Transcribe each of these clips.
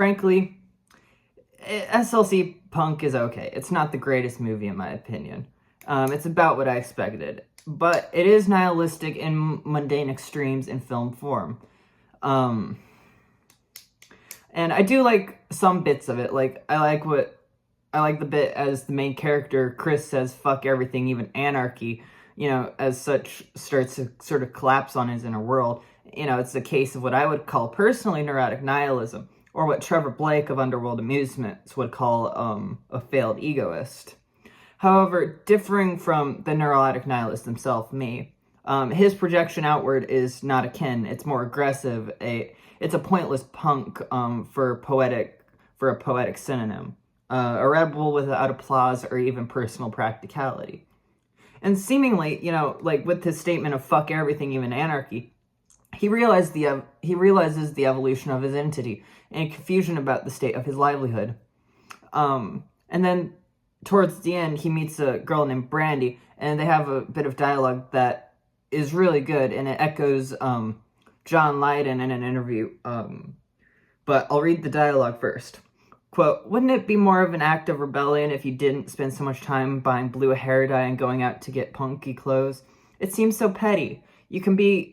frankly, SLC Punk is okay. It's not the greatest movie in my opinion. It's about what I expected, but it is nihilistic in mundane extremes in film form. And I do like some bits of it. Like, I like the bit as the main character, Chris, says, fuck everything, even anarchy, as such, starts to sort of collapse on his inner world. It's a case of what I would call personally neurotic nihilism, or what Trevor Blake of Underworld Amusements would call a failed egoist. However, differing from the neurotic nihilist himself, me, his projection outward is not akin. It's more aggressive. It's a pointless punk for a poetic synonym. A rebel without applause or even personal practicality. And seemingly, like with his statement of fuck everything, even anarchy, he realizes the evolution of his entity and confusion about the state of his livelihood. And then towards the end, he meets a girl named Brandy, and they have a bit of dialogue that is really good, and it echoes John Lydon in an interview. But I'll read the dialogue first. Quote, "Wouldn't it be more of an act of rebellion if you didn't spend so much time buying blue hair dye and going out to get punky clothes? It seems so petty. You can be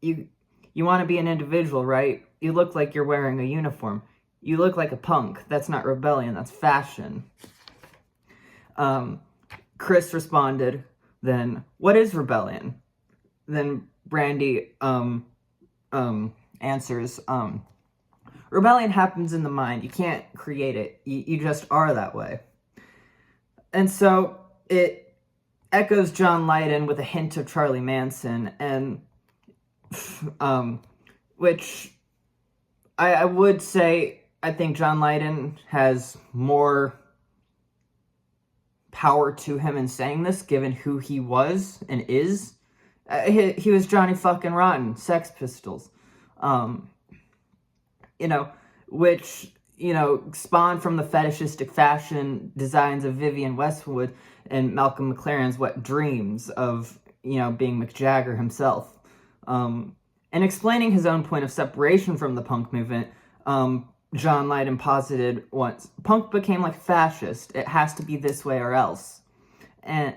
you want to be an individual, right? You look like you're wearing a uniform. You look like a punk. That's not rebellion, that's fashion." Chris responded, then, "What is rebellion?" Then Brandy answers, "Rebellion happens in the mind. You can't create it. You just are that way." And so it echoes John Lydon with a hint of Charlie Manson, and which I would say I think John Lydon has more power to him in saying this, given who he was and is. He was Johnny fucking Rotten, Sex Pistols. Which, spawned from the fetishistic fashion designs of Vivienne Westwood and Malcolm McLaren's wet dreams of, being Mick Jagger himself. And explaining his own point of separation from the punk movement, John Lydon posited once, "Punk became like fascist. It has to be this way or else." And